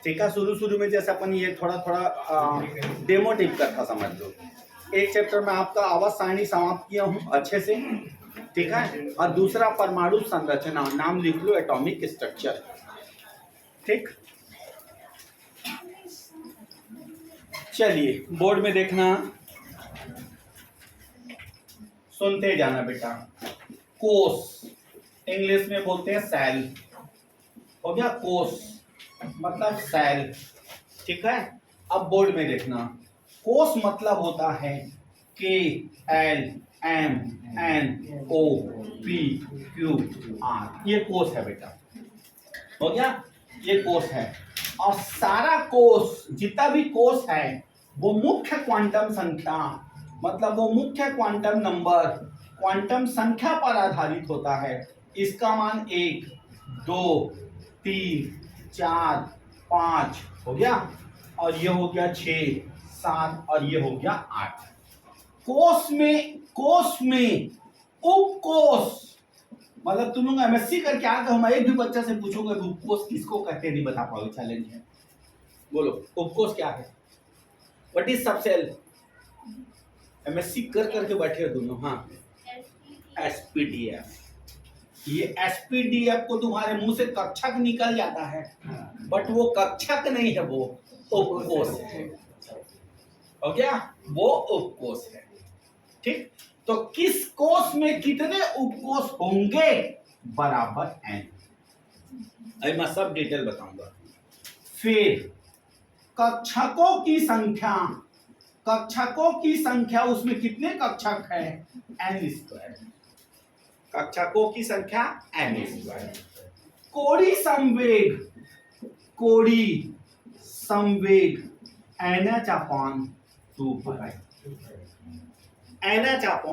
ठीक है। शुरू शुरू में जैसे अपन ये थोड़ा थोड़ा डेमो टाइप का था, समझ लो। एक चैप्टर में आपका आवाज सारणी समाप्त किया हूँ अच्छे से, ठीक है। और दूसरा परमाणु संरचना, नाम लिख लो एटॉमिक स्ट्रक्चर, ठीक। चलिए बोर्ड में देखना, सुनते जाना बेटा। कोष इंग्लिश में बोलते हैं सेल, हो गया। कोष मतलब सेल, ठीक है। अब बोर्ड में देखना, कोष मतलब होता है KLMNOPQ, ये कोष है बेटा, हो गया। ये कोष है। और सारा कोष, जितना भी कोष है, वो मुख्य क्वांटम संख्या, मतलब वो मुख्य क्वांटम नंबर, क्वांटम संख्या पर आधारित होता है। इसका मान 1, 2, 3, 4, 5 हो गया, और ये हो गया 6, 7, और ये हो गया 8। कोष में उपकोष, मतलब तुम लोग एमएससी करके आके हम एक भी बच्चा से पूछोगे उपकोष किसको कहते हैं, नहीं बता पाओगे, चैलेंज है। बोलो उपकोष क्या है, व्हाट इज सबसेल? एमएससी कर करके बैठे हो दोनों। हाँ, एसपीडीएफ। ये एसपीडीएफ को तुम्हारे मुंह से कक्षक निकल जाता है, बट वो कक्षक नहीं है, वो उपकोष है, हो गया। वो उपकोष है, ठीक। तो किस कोष में कितने उपकोष होंगे, बराबर n। अभी मैं सब डिटेल बताऊंगा। फिर कक्षकों की संख्या, कक्षकों की संख्या, उसमें कितने कक्षक है, n²। कक्षकों की संख्या n²। कोणीय संवेग, कोणीय संवेग NH/2π, NH/2π,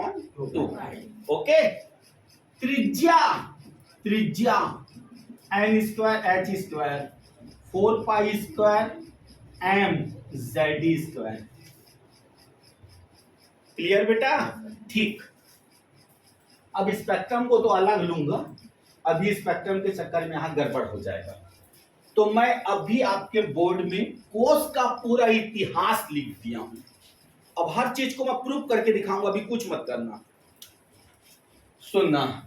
ओके। त्रिज्या, त्रिज्या n²h², 4π² mz²। क्लियर बेटा, ठीक। अब स्पेक्ट्रम को तो अलग लूंगा, अभी स्पेक्ट्रम के चक्कर में यहां गड़बड़ हो जाएगा। तो मैं अभी आपके बोर्ड में कोष का पूरा इतिहास लिख दिया हूं। अब हर चीज को मैं प्रूफ करके दिखाऊंगा, अभी कुछ मत करना। सुनना,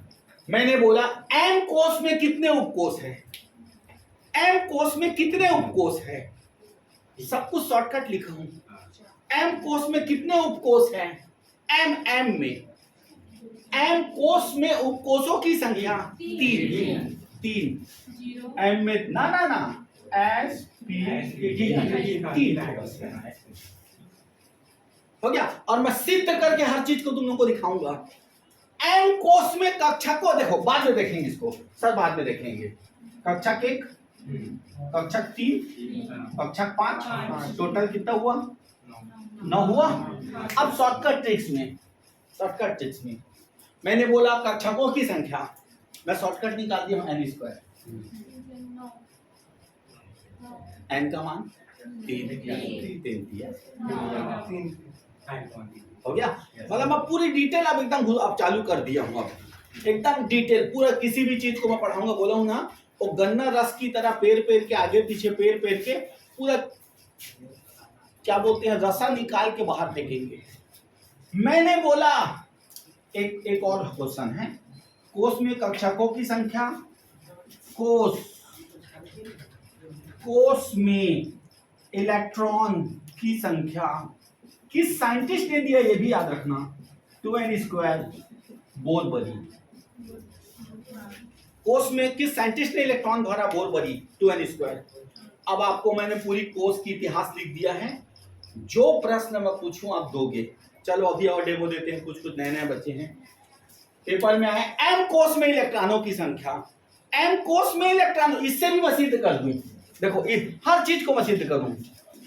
मैंने बोला m कोष में कितने उपकोष है, m कोष में कितने उपकोष है, सब कुछ शॉर्टकट लिखा हूं। m कोष में कितने उपकोष है, m में, m कोष में उपकोषों की संख्या 3। m में ना s p 3 हो गया। और मैं सिद्ध करके हर चीज को तुम लोगों को दिखाऊंगा। m कोष में कक्षकों, देखो बाद में देखेंगे, इसको सब बाद में देखेंगे। कक्षक 1, कक्षक 3, कक्षक 5, टोटल कितना हुआ, 9 हुआ। अब शॉर्टकट ट्रिक्स में मैंने बोला कक्षकों की संख्या, मैं शॉर्टकट निकाल दिया n²। n का मान 3 दिया, हो गया। मतलब मैं पूरी डिटेल अब एकदम अब चालू कर दिया हूँ, अब एकदम डिटेल पूरा। किसी भी चीज को मैं पढ़ाऊंगा, बोला हूँ ना, वो गन्ना रस की तरह पेड़ के आगे पीछे पेड़ के पूरा क्या बोलते हैं, रसा निकाल के बाहर फेंकेंगे। मैंने बोला एक और क्वेश्चन है, कोष में कक्षकों की संख्या, कोष में इलेक्ट्रॉन की संख्या, किस साइंटिस्ट ने दिया ये भी याद रखना, 2n² बोरबरी। कोष में किस साइंटिस्ट ने इलेक्ट्रॉन भरा, बोरबरी, 2n²। अब आपको मैंने पूरी कोष की इतिहास लिख दिया है। जो प्रश्न मैं पूछूं आप दोगे। चलो अभी और डेमो देते हैं, कुछ नए बच्चे हैं, पेपर में आए। m कोष में इलेक्ट्रॉनों की संख्या, m कोष में इलेक्ट्रॉन, इससे भी मैं सिद्ध कर दूं। देखो हर चीज को मैं सिद्ध करूं,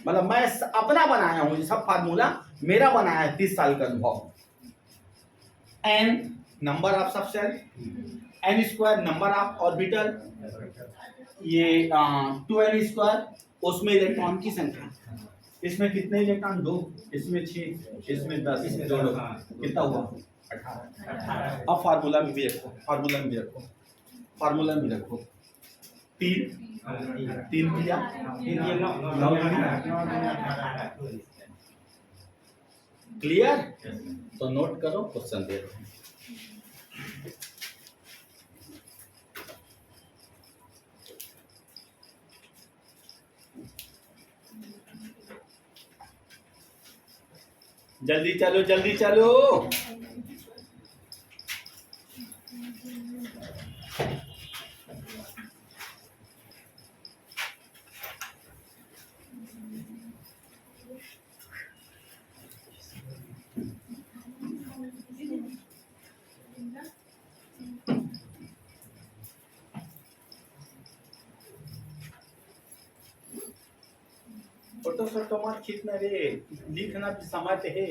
मतलब मैं अपना बनाया हूं, सब फार्मूला मेरा बनाया है, 30 साल का अनुभव। n number of subshell, n² number of orbital, ये 2n², उसमें इलेक्ट्रॉन की संख्या। इसमें कितने इलेक्ट्रॉन, 2, इसमें 6, इसमें 10, इसमें 2, कितना हुआ, 18। अब फार्मूला में भी रखो, फार्मूला में भी रखो। तीन तीन किया, क्लियर। तो नोट करो, क्वेश्चन दे दो। जल्दी चलो जल्दी चलो। फोटो फोटो मत खींचना रे, लिखना भी समझ है।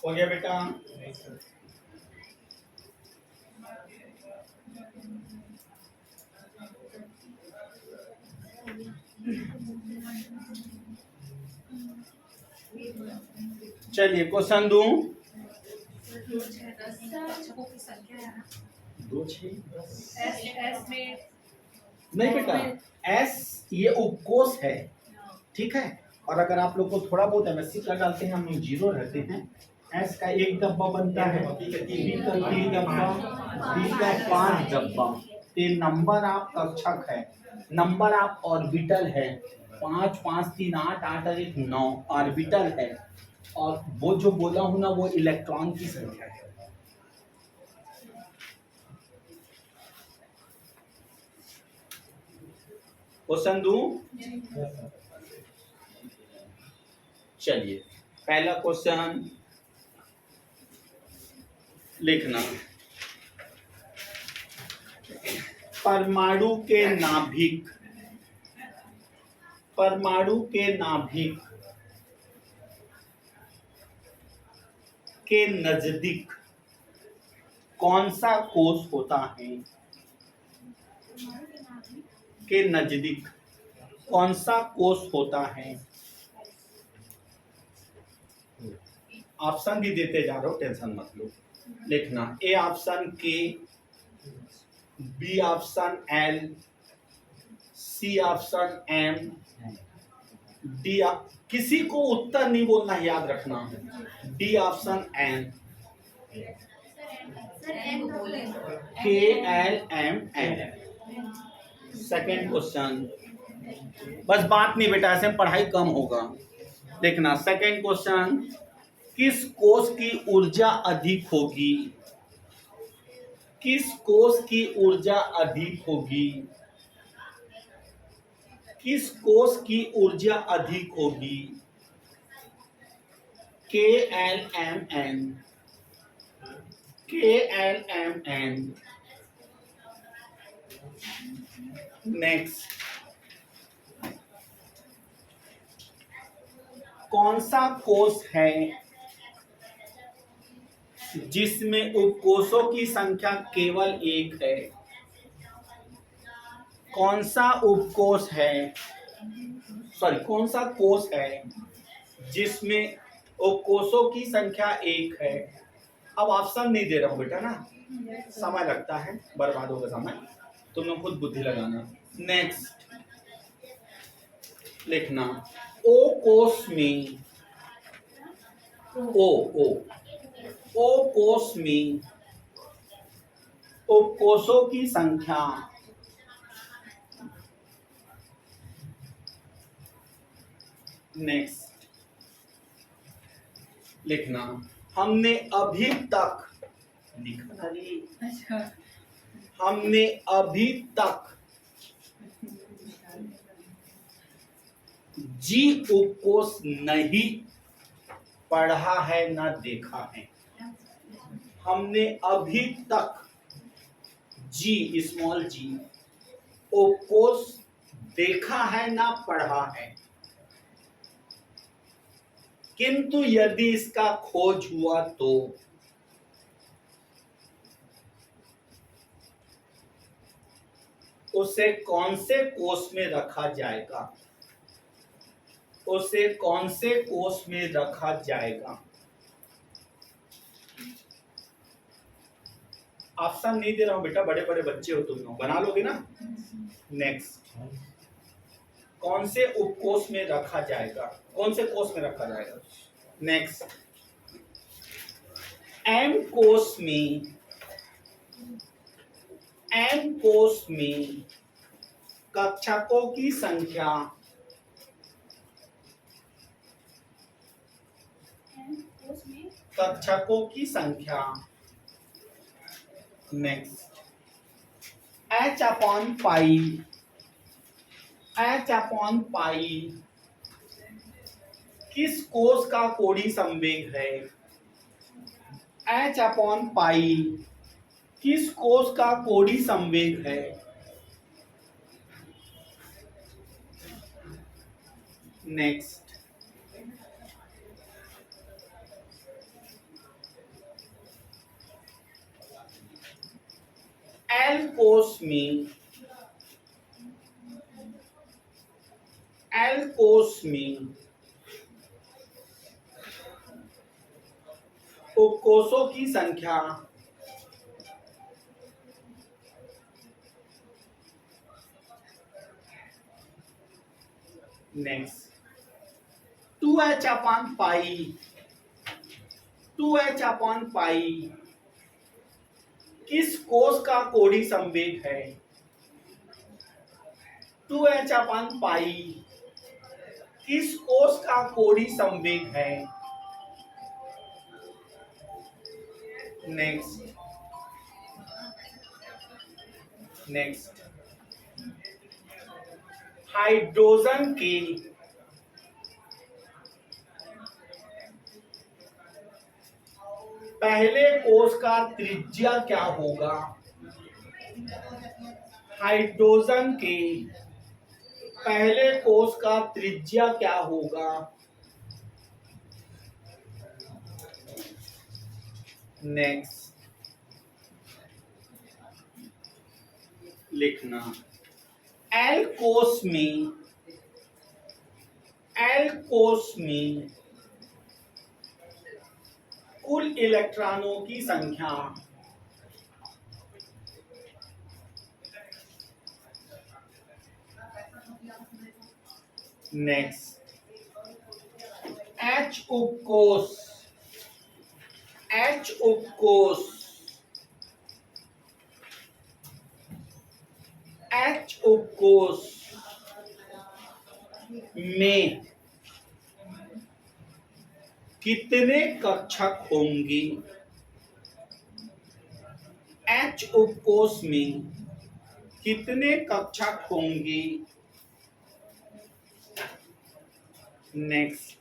हो गया बेटा? चलिए क्वेश्चन दूं। दो नहीं बेटा, एस ये उपकोष है, ठीक है। और अगर आप लोग को थोड़ा बहुत एमएससी का डालते हैं, हम लोग जीरो रहते हैं। एस का एक डब्बा बनता है, बी का 3 डब्बा, बी का 5 डब्बा। ये नंबर आप कक्षक है, नंबर आप ऑर्बिटल है। 5 5 3 8 8 और 1 9 ऑर्बिटल है। और वो जो बोला हूं ना, वो इलेक्ट्रॉन की संख्या है। क्वेश्चन दूं? चलिए पहला क्वेश्चन लिखना। परमाणु के नाभिक, परमाणु के नाभिक के नजदीक कौन सा कोष होता है? के नजदीक कौन सा कोष होता है? ऑप्शन भी देते जा रहा हूं, टेंशन मत लो। लिखना A option K, B option L, C option M, D. किसी को उत्तर नहीं बोलना, याद रखना। D option N. K L M N. Second question, बस बात नहीं बेटा, ऐसे पढ़ाई कम होगा। देखना सेकेंड क्वेश्चन, किस कोष की ऊर्जा अधिक होगी? किस कोष की ऊर्जा अधिक होगी? किस कोष की ऊर्जा अधिक होगी? के L M N, K L M N. Next, कौन सा कोष है जिसमें उपकोषों की संख्या केवल 1 है? कौन सा उपकोष है, सॉरी कौन सा कोष है जिसमें उपकोषों की संख्या 1 है? अब ऑप्शन नहीं दे रहा हूं बेटा ना, समय लगता है, बर्बाद होगा समय, तुम लोग खुद बुद्धि लगाना। नेक्स्ट लिखना ओ कोस में ओ कोस में उपकोषों की संख्या नेक्स्ट लिखना हमने अभी तक लिखा अच्छा हमने अभी तक जी उपकोष नहीं पढ़ा है ना देखा है। हमने अभी तक जी स्मॉल जी उपकोष देखा है ना पढ़ा है, किंतु यदि इसका खोज हुआ तो उसे कौन से कोष में रखा जाएगा, उसे कौन से कोष में रखा जाएगा। ऑप्शन नहीं दे रहा हूं बेटा, बड़े बड़े बच्चे हो तुम लोग, बना लोगे ना। नेक्स्ट कौन से उपकोष में रखा जाएगा, कौन से कोष में रखा जाएगा। नेक्स्ट एम कोष में कक्षकों की संख्या नेक्स्ट h अपॉन पाई किस कोष का कोणीय संवेग है। h अपॉन पाई किस कोष का कोणीय संवेग है। नेक्स्ट एल कोष में उपकोषों की संख्या नेक्स्ट 2h अपॉन पाई किस कोष का कोणीय संवेग है। 2h अपॉन पाई किस कोष का कोणीय संवेग है। नेक्स्ट हाइड्रोजन के पहले कोष का त्रिज्या क्या होगा। हाइड्रोजन के पहले कोष का त्रिज्या क्या होगा। नेक्स्ट लिखना एल कोष में कुल इलेक्ट्रॉनों की संख्या नेक्स्ट H उपकोष में कितने कक्षक होंगे। H उपकोष में कितने कक्षक होंगे। नेक्स्ट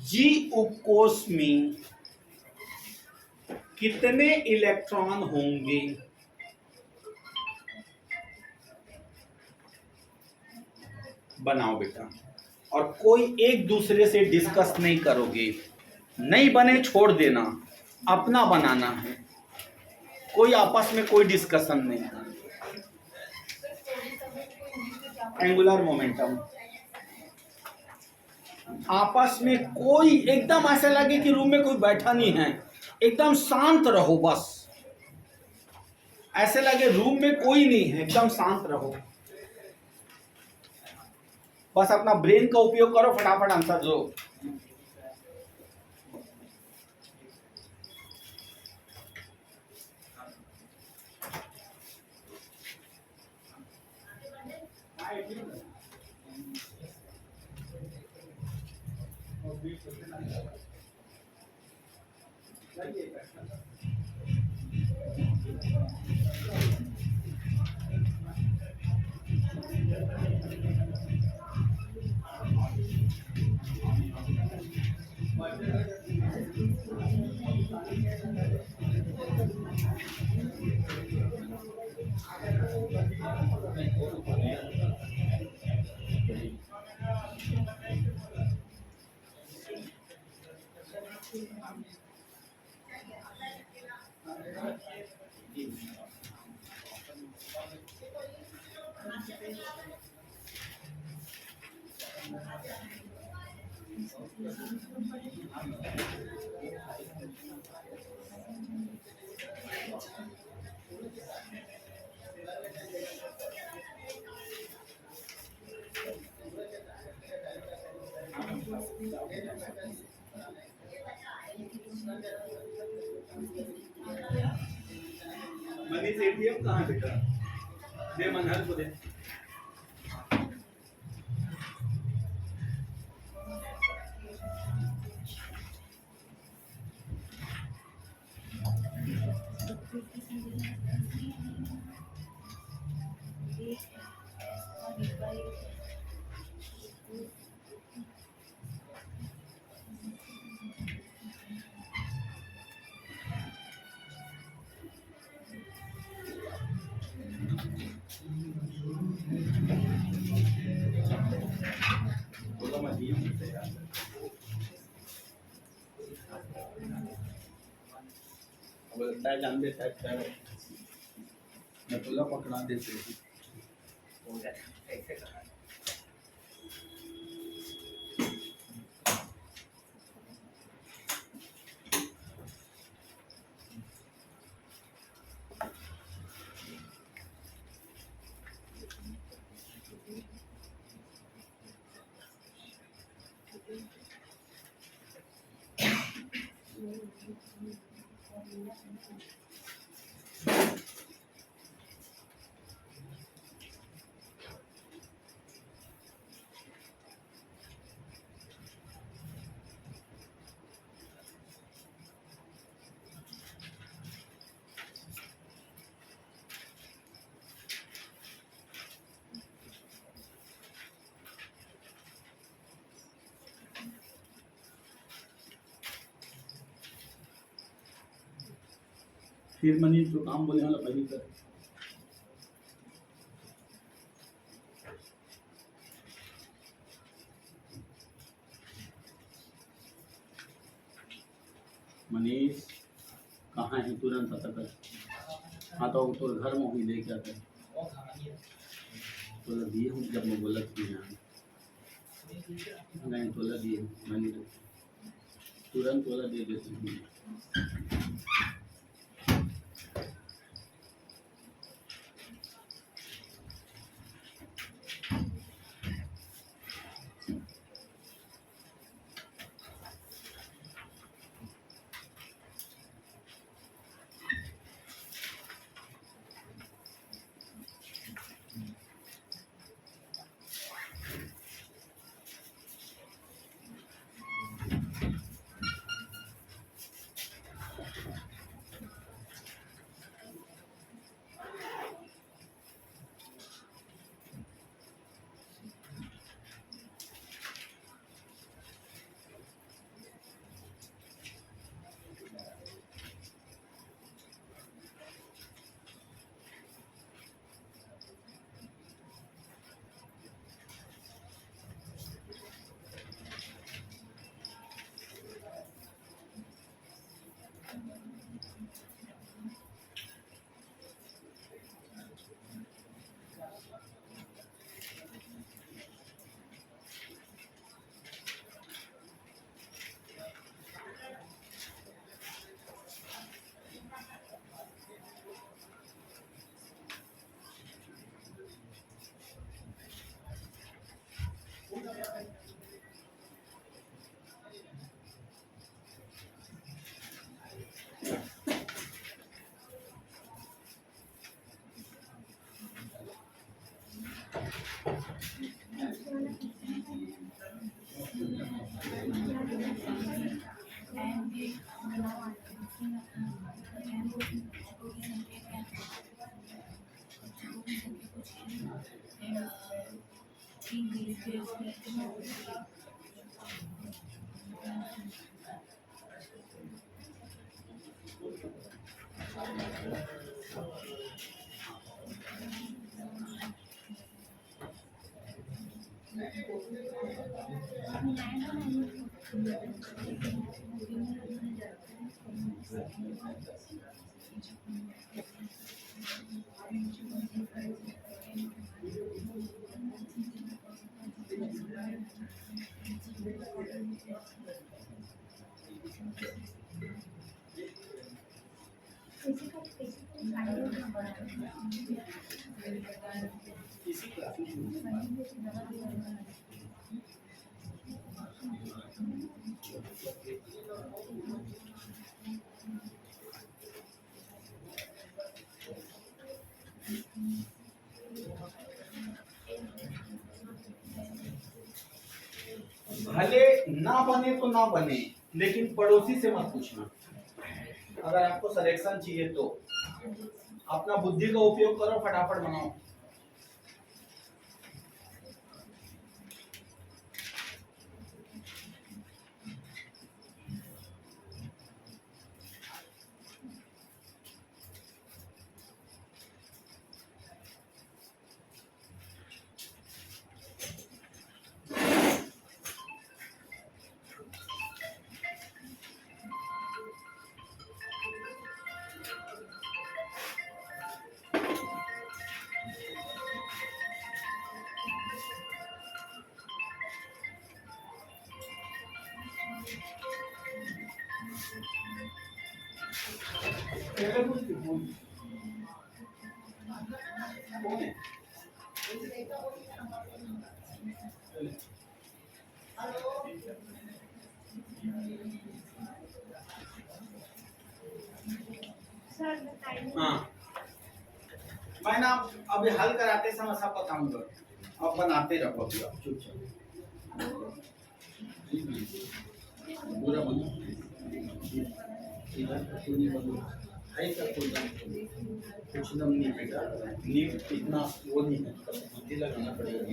G उपकोष में कितने इलेक्ट्रॉन होंगे। बनाओ बेटा, और कोई एक दूसरे से डिस्कस नहीं करोगे, नहीं बने छोड़ देना, अपना बनाना है, कोई आपस में कोई डिस्कशन नहीं। एंगुलर मोमेंटम आपस में कोई एकदम ऐसा लगे कि रूम में कोई बैठा नहीं है, एकदम शांत रहो, बस ऐसे लगे रूम में कोई नहीं है, एकदम शांत रहो, बस अपना ब्रेन का उपयोग करो, फटाफट आंसर दो। मनीष एटीएम कहाँ बेटा, दे मनहर को दे। जान देता है, मैं तुला पकड़ा देते हो गया ऐसे करना। फिर मनीष जो काम बोले वाला पहले कर। मनीष कहाँ है, तुरंत पता कर। हाँ तो घर में ही लेके आते तो दिए हूँ, जब मैं बोला थी नहीं तो दिए मैंने तुरंत वाला दे देती हूँ। इसी क्लास में भले ना बने तो ना बने, लेकिन पड़ोसी से मत पूछना। अगर आपको सिलेक्शन चाहिए तो अपना बुद्धि का उपयोग करो, फटाफट बनाओ। हाँ, मैं ना अभी हल कराते समय सब बताऊंगा, अब बनाते रहो। अभी आप चुपचाप पूरा बनो, ऐसा कुछ दम नहीं बेटा, नीट इतना वो नहीं है, बुद्धि लगाना पड़ेगा।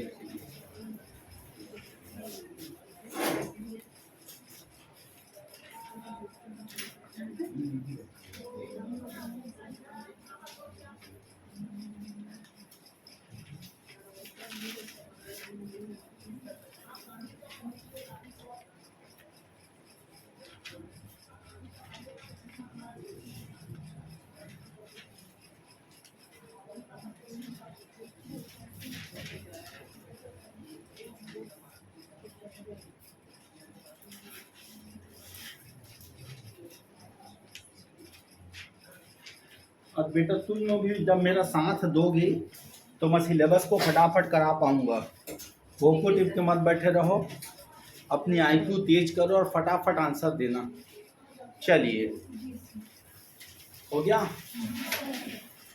अब बेटा तुम लोग भी जब मेरा साथ दोगे तो मैं सिलेबस को फटाफट करा पाऊंगा। भोको टिप के मत बैठे रहो, अपनी आईक्यू तेज करो और फटाफट आंसर देना। चलिए, हो गया?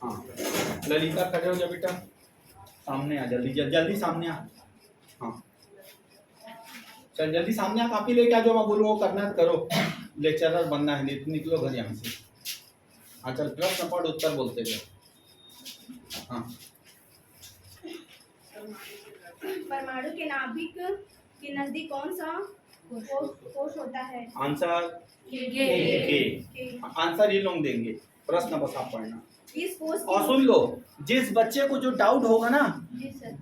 हाँ, ललिता खड़े हो जा बेटा, सामने आ, जल्दी जल्दी सामने आ। हाँ चल जल्दी सामने आ, कॉपी लेके आ, जो मैं बोलूँ वो करना है करो, लेक्चरर बनना है, नहीं निकलो घर यहाँ से। हाँ चल, प्रश्न पढ़, उत्तर बोलते गए। हाँ, परमाणु के नाभिक के नजदीक कौन सा कोश होता है? आंसर के। आंसर ये लोग देंगे, प्रश्न बस आप पढ़ना। इस कोश और सुन लो, जिस बच्चे को जो डाउट होगा ना,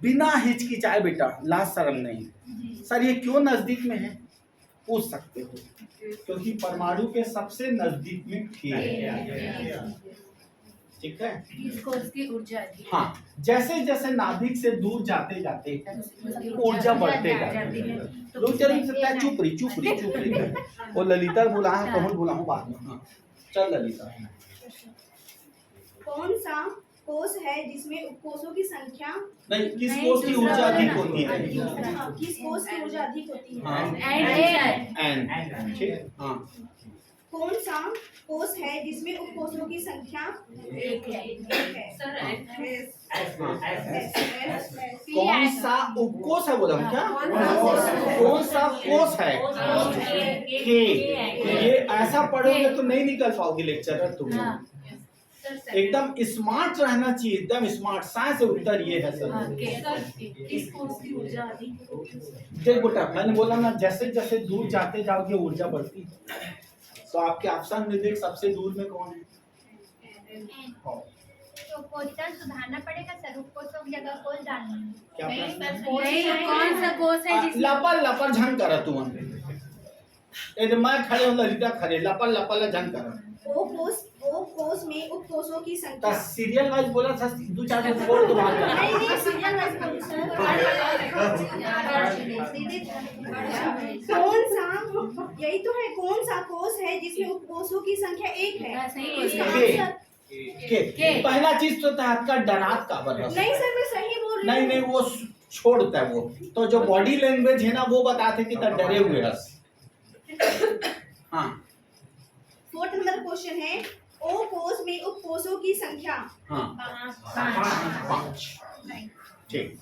बिना हिचकिचाए बेटा, लाज शर्म नहीं, सर ये क्यों नजदीक में है, पूछ सकते हो, क्योंकि परमाणु के सबसे नजदीक में है। ठीक है? इस कोश की ऊर्जा हाँ, जैसे जैसे नाभिक से दूर जाते जाते ऊर्जा बढ़ते जाती है। लोग चल चुप रही। वो ललिता बुलाया, कौन बुलाऊं बाद में। हाँ चल ललिता। कौन सा कोश है जिसमें उपकोषों की संख्या नहीं, किस कोश की ऊर्जा अधिक होती है? किस कोश की ऊर्जा अधिक होती है? हाँ, एन। ठीक। हाँ, कौन सा कोश है जिसमें उपकोषों की संख्या एक है। सर कौन सा उपकोष है बोला क्या? कौन सा कोष है? के। ये ऐसा पढ़ोगे तो नहीं निकल पाओगे लेक्चर तुम। सर एकदम स्मार्ट रहना चाहिए, एकदम स्मार्ट। साइंस उत्तर ये है सर। हाँ, के सर इस कोष की ऊर्जा अधिक होती है। देख बेटा, मैंने बोला ना, जैसे जैसे दूर जाते जाओगे ऊर्जा बढ़ती है। तो आपके ऑप्शन में देख, सबसे दूर में कौन है? तो क्वेश्चन सुधारना पड़ेगा सर, कोसों की जगह कोस डालना है। क्या प्रश्न है? नहीं, कौन सा कोष है जिसमें लपल लपल झन कर तू। ए तो मैं खड़े हूं, ललिता खड़े, लपल लपल झन कर। ओ कोष में उप कोषों की तो संख्या। सीरियल वाइज बोला था, दो चार दिन छोड़ दो बात कर। नहीं नहीं, सीरियल वाइज बोलो सर। कौन सा, यही तो है, कौन सा कोष है जिसमें उप कोषों की संख्या 1 है? हाँ, सही बोल इसका रहे हैं। आंसर- के पहला चीज तो था आपका डरात का बरस। नहीं सर, मैं सही बोल रही नहीं हूँ। नहीं, वो छोड़ता है वो। तो जो बॉडी लैंग्वेज है ना, वो बताते कि तो डरे हुए हंस। हाँ 4th नंबर क्वेश्चन है, ओ कोष में उप कोषों की संख्या। हाँ 5। ठीक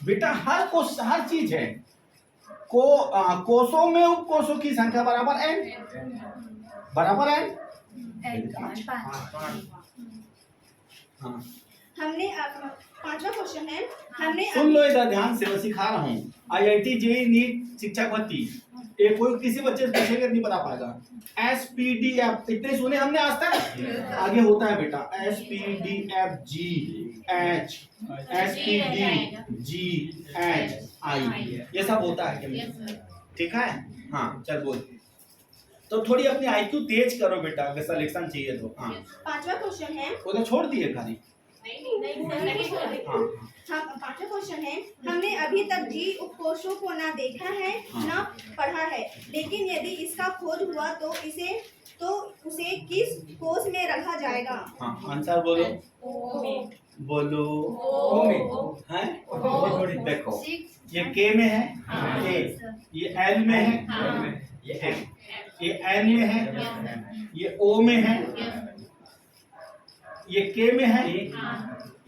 बेटा, हर चीज है। कोषों में उप कोषों की संख्या बराबर n, बराबर n। हाँ हमने 5वां क्वेश्चन है, हमने सुन लो इधर ध्यान से, मैं सिखा रहा हूँ। IIT JEE नीट शिक्षक भर्ती, ये कोई किसी बच्चे से पूछेगा नहीं बता पाएगा। SPDF इतने सुने हमने आज तक, आगे होता है बेटा SPDF GH SPDGH ये सब होता है। ठीक है? हाँ चल बोल। तो थोड़ी अपनी IQ तेज करो बेटा, अगर सिलेक्शन चाहिए तो। हाँ 5वां क्वेश्चन है, वो तो छोड़ दिए खाली। हाँ हम 5वां क्वेश्चन है, हमने अभी तक जी उप कोषों को ना देखा है ना पढ़ा है, लेकिन यदि इसका खोज हुआ तो उसे किस कोष में रखा जाएगा? हाँ आंसर बोलो। बोलो ओ में है। देखो ये K में है, K, ये L में है, ये N में है, ये O में है, ये K में है,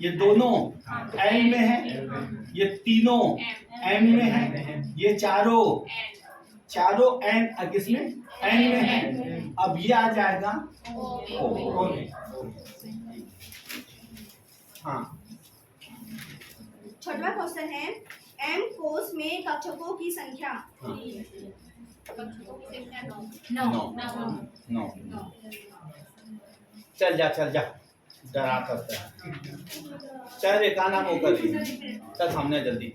ये दोनों L में है, ये तीनों M में है, ये चारों N किसमें? N में है। अब ये आ जाएगा O में। हाँ 6वां क्वेश्चन है, M कोष में कक्षकों की संख्या। हाँ 9। चल जा डरा करता है। चल रे का नाम होकर चल सामने जल्दी।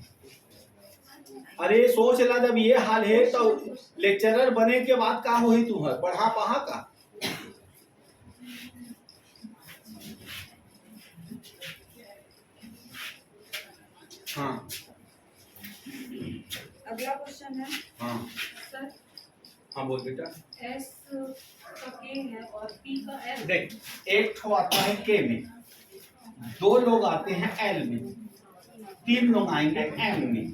अरे सोच ला, जब ये हाल है तो लेक्चरर बने के बाद का हो ही तू है, पढ़ा पढ़ा का। हाँ अगला क्वेश्चन है, हाँ सर हाँ बोल बेटा। S का K है और P का L। देख, एक ठो आता है K में, 2 लोग आते हैं L में, 3 लोग आएंगे M में,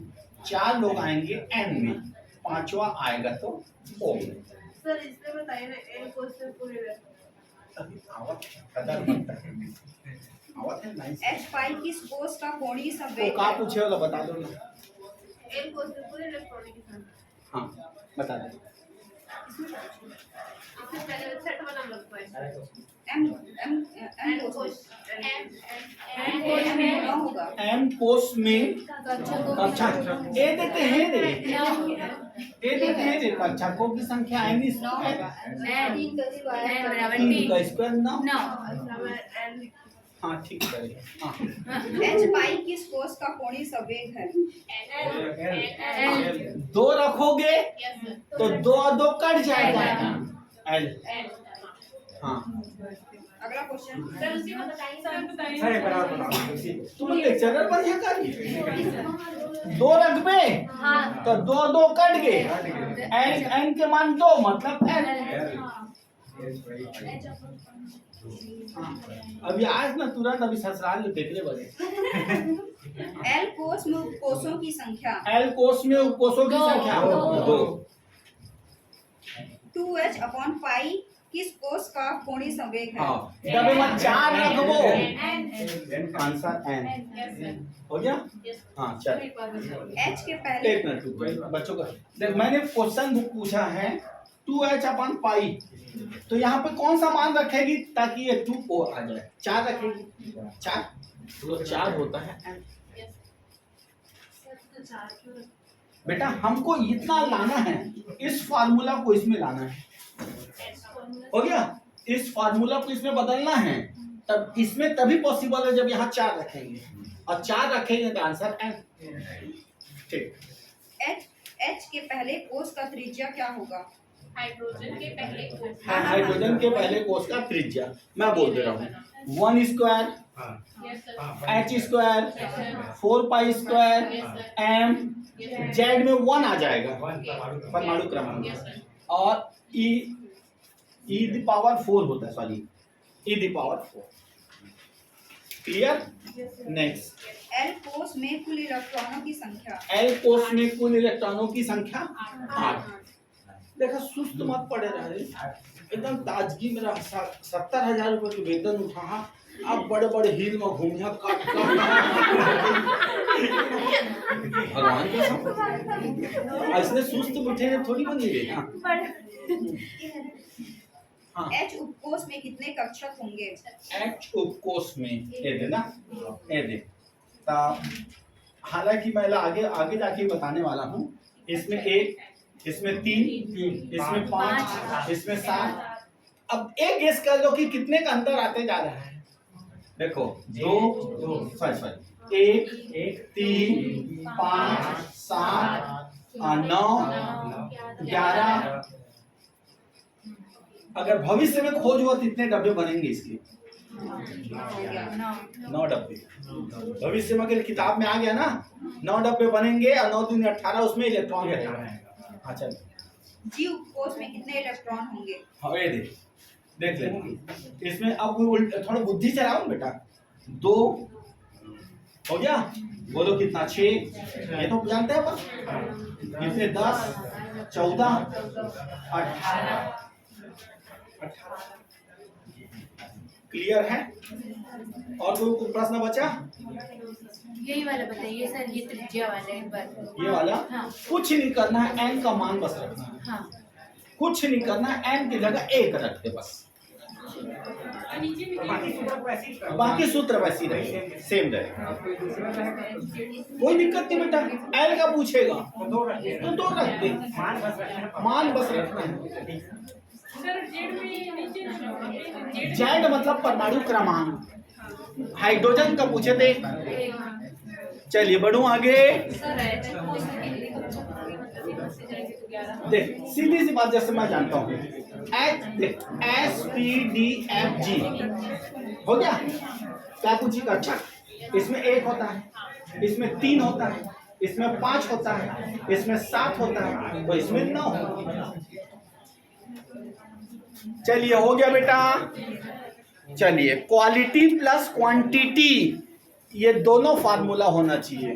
4 लोग आएंगे N में, 5वां आएगा तो O में। सर इसमें बताइए ना, L कोष से पूरे आवत है नाइस। H5 किस कोष का कोणीय तो संवेग का है? पूछे वाला बता दो ना। L कोष से पूरे इलेक्ट्रॉनिक संख्या। हाँ बता दो। इससे पहले छठवां नंबर क्वेश्चन। M कोष में न होगा। M कोष में कक्षा, ये देते हैं रे, ये देते हैं रे, कक्षकों की संख्या आएंगी 9 बराबर 3 का स्क्वायर 9। 9। हाँ ठीक है। हाँ H5 किस कोष का कोणीय संवेग है? 2 रखोगे तो 2 और 2 कट जाएगा L। हाँ अगला क्वेश्चन, सर उसी में बताइए। तुम लेक्चरर बन जा कर 2 रखबे तो 2 2 कट गए, N के मान 2 मतलब L। अभी आज ना तुरंत अभी ससुराल में देख ले बड़े। L कोष में कोषों की संख्या। L कोष में उपकोषों की संख्या 2। 2H/π किस कोष का कोणीय संवेग है? हाँ जब मैं 4 रखबो आंसर N हो गया। हाँ चल H के पहले एक मिनट रुको बच्चों का। देख मैंने क्वेश्चन बुक पूछा है 2h अपन पाई। तो यहाँ पे कौन सा मान रखेगी ताकि ये 2 को आ जाए? 4 रखेगी, 4 तो 4 होता है n। तो 4 क्यों रखते बेटा हमको इतना लाना है, इस फार्मूला को इसमें लाना है, हो गया? इस फार्मूला को इसमें बदलना है, तब इसमें तभी पॉसिबल है जब यहाँ 4 रखेंगे, और 4 रखेंगे तो आंसर n। ठीक, एच के पहले कोस का त्रिज्या क्या होगा? हाइड्रोजन के पहले कोस हाइड्रोजन के पहले कोस का त्रिज्या मैं बोल दे रहा हूँ, 1 square yes sir h square 4 pi square m, Z में 1 आ जाएगा परमाणु क्रमांक, और e द पावर 4 होता है, sorry e the power 4। Clear? Next, L कोस में कुल इलेक्ट्रॉनों की संख्या। L कोस में कुल इलेक्ट्रॉनों की संख्या 8। देखा, सुस्त मत पड़े रहे, एकदम ताजगी में रहा। 70,000 रुपए के वेतन उठा, अब बड़े बड़े हिल में घूमिया काट भगवान के सब ऐसे सुस्त बैठे थोड़ी बनी रही। हाँ, एच उपकोष में कितने कक्षक होंगे? एच उपकोष में ये दे ना, ये दे। हालांकि मैं आगे आगे जाके बताने वाला हूँ। इसमें 1, इसमें 3, इसमें 5, इसमें 7। अब एक गेस कर लो कि कितने का अंतर आते जा रहा है। देखो 2 सॉरी 1 3 5 7 9 11। अगर भविष्य में खोज हुआ तो इतने डब्बे बनेंगे इसके? 9 डब्बे। भविष्य में अगर किताब में आ गया ना 9 डब्बे बनेंगे, और 9 दूनी 18, उसमें इलेक्ट्रॉन रहेगा। हाँ चल, जी उपकोष में कितने इलेक्ट्रॉन होंगे? हाँ ये देख ले, इसमें अब थोड़ा बुद्धि चलाओ बेटा। 2 हो गया, बोलो कितना? 6, ये तो जानते हैं अपन। इसमें 10 14 18। क्लियर है? और कोई प्रश्न बचा? यही वाला बताइए सर, ये त्रिज्या वाला एक बार। ये वाला? हाँ। कुछ नहीं करना है, n का मान बस रखना है। हाँ। कुछ नहीं करना है, n की जगह 1 रख दे बस। बाकी सूत्र वैसी रहेंगे, सेम रहेगा, कोई दिक्कत नहीं बेटा। l का पूछेगा तो 2 रख दे, मान बस रखना है। सर जेड में नीचे जेड मतलब परमाणु क्रमांक। हाइड्रोजन का पूछे थे। चलिए बढ़ूं आगे। सर एच कोस में कितने कक्षक होंगे? मतलब इधर से जाएंगे तो 11। देख सीधी सी बात, जैसे मैं जानता हूँ S P D F G हो गया। क्या पूछी कक्षा? इसमें 1 होता है, इसमें 3 होता है, इसमें 5 होता है, इसमें 7 होता है, तो इसमें 9 होता है। चलिए हो गया बेटा। चलिए क्वालिटी प्लस क्वांटिटी, ये दोनों फार्मूला होना चाहिए।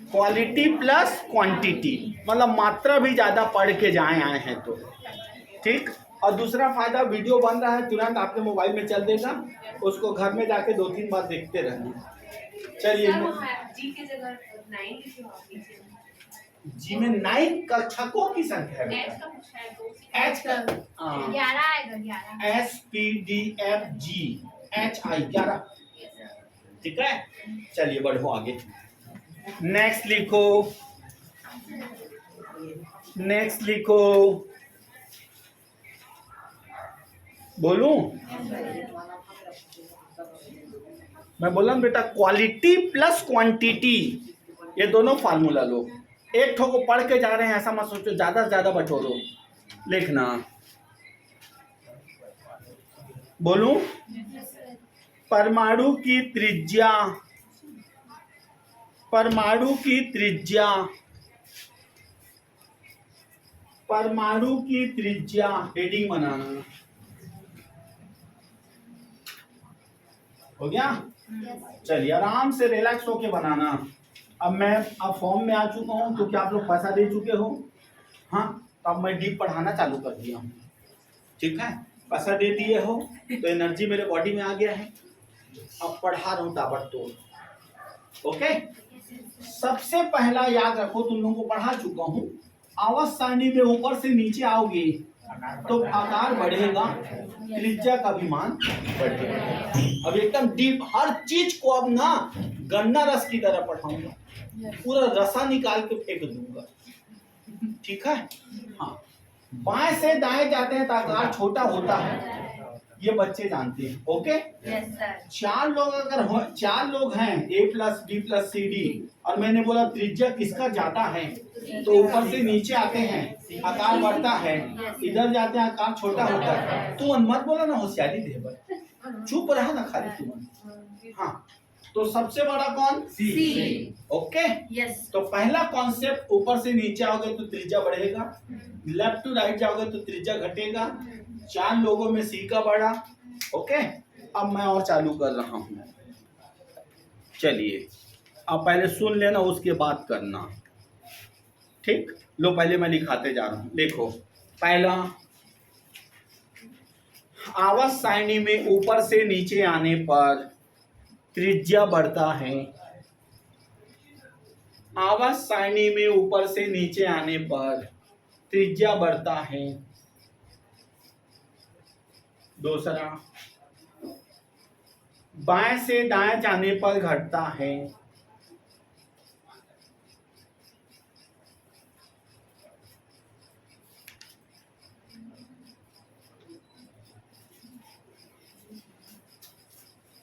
क्वालिटी प्लस क्वांटिटी मतलब मात्रा भी ज्यादा पढ़ के जाए आए हैं तो ठीक। और दूसरा फायदा, वीडियो बन रहा है तुरंत आपके मोबाइल में चल देगा, उसको घर में जाके 2-3 बार देखते रहना। चलिए जी की जगह 9 लिखे हो आप नीचे। जी में 9 कक्षकों की संख्या है एच का पूछा है तो एच का 11 आएगा 11। S P D F G H I 11। ठीक है, चलिए बढ़ो आगे। नेक्स्ट लिखो, नेक्स्ट लिखो, बोलूं? मैं बोला बेटा क्वालिटी प्लस क्वांटिटी, ये दोनों फार्मूला लो। एक ठो को पढ़ के जा रहे हैं ऐसा मत सोचो, ज्यादा से ज्यादा बटोरो। लिखना, बोलूं? परमाणु की त्रिज्या, परमाणु की त्रिज्या, परमाणु की त्रिज्या, हेडिंग बनाना। हो गया? चलिए आराम से रिलैक्स होके बनाना। अब मैं अब फॉर्म में आ चुका हूँ क्योंकि आप लोग पैसा दे चुके हो। हाँ, तो अब मैं डीप पढ़ाना चालू कर दिया हूँ। ठीक है, पैसा दे दिए हो तो एनर्जी मेरे बॉडी में आ गया है, अब पढ़ा रहा हूँ ताबड़तोड़। ओके, सबसे पहला याद रखो, तुम लोगों को पढ़ा चुका हूँ, आवाज सारणी में ऊपर से नीचे आओगे तो आकार बढ़ेगा, त्रिज्या का भी मान बढ़ेगा। अब एकदम डीप हर चीज को अब ना गन्ना रस की तरह पढ़ाऊंगा, पूरा रसा निकाल के फेंक दूंगा, ठीक है। हाँ, बाएं से दाएं जाते हैं तो आकार छोटा होता है, ये बच्चे जानते हैं। Okay, yes sir. चार लोग हैं A plus B plus C D, और मैंने बोला त्रिज्या किसका जाता है, तो ऊपर से नीचे आते हैं आकार बढ़ता है, इधर जाते हैं आकार छोटा होता है। तू मत बोला ना, होशियारी दे पर चुप रहा ना खाली तू। हाँ, तो सबसे बड़ा कौन, C। Okay, yes. तो पहला कॉन्सेप्ट, ऊपर से नीचे आओगे तो त्रिज्या बढ़ेगा, लेफ्ट टू राइट जाओगे तो त्रिज्या घटेगा। 4 लोगों में C का बढ़ा। ओके, अब मैं और चालू कर रहा हूँ। चलिए, अब पहले सुन लेना, उसके बाद करना, ठीक। लो पहले मैं लिखाते जा रहा हूँ। देखो, पहला, आवाज सारणी में ऊपर से नीचे आने पर त्रिज्या बढ़ता है। आवाज सारणी में ऊपर से नीचे आने पर त्रिज्या बढ़ता है। दूसरा, बाएं से दाएं जाने पर घटता है।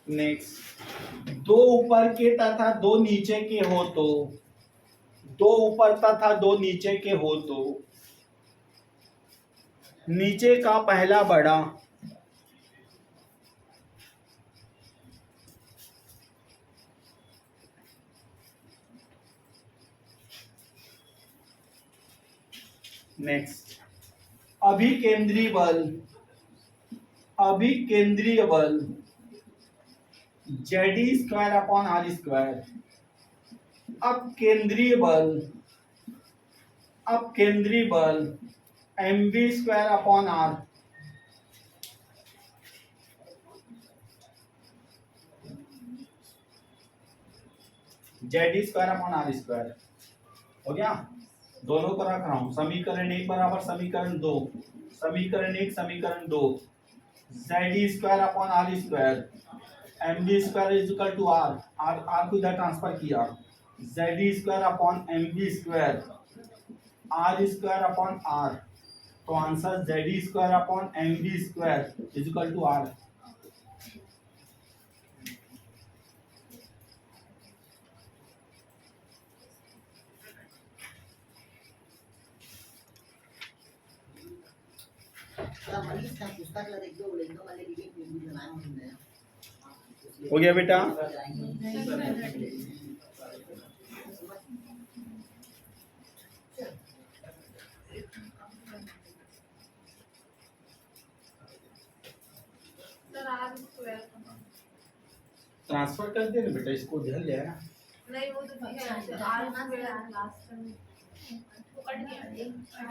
नेक्स्ट, 2 ऊपर के तथा 2 नीचे के हो तो, 2 ऊपर तथा 2 नीचे के हो तो नीचे का पहला बड़ा नेक्स्ट, अभिकेंद्री बल, अभिकेंद्रीय बल ZE² अपॉन R²। अब केंद्रीय बल, अब केंद्रीय बल MV² upon R। ZE² upon R²। हो गया, दोनों को रख रहा हूं। समीकरण 1 बराबर समीकरण 2, समीकरण 1 समीकरण 2, ZE² upon R², MV² is equal to R, R को इधर ट्रांसफर किया, ZE² upon MV², R² upon R, तो answer ZE² upon MV² is equal to R। हो गया बेटा, ट्रांसफर कर दे ना बेटा, इसको ध्यान ले आया। नहीं वो तो लास्ट में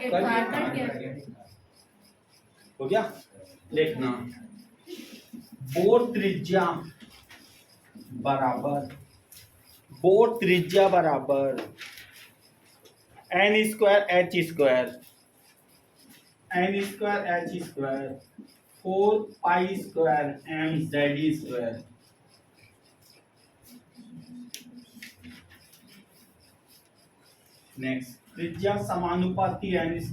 एक बार कट गया। हो गया, लिखना, बोर्ड त्रिज्या बराबर, बोर्ड त्रिज्या बराबर N² H², N² H², 4π² MZE²। Next, त्रिज्या समानुपाती N²,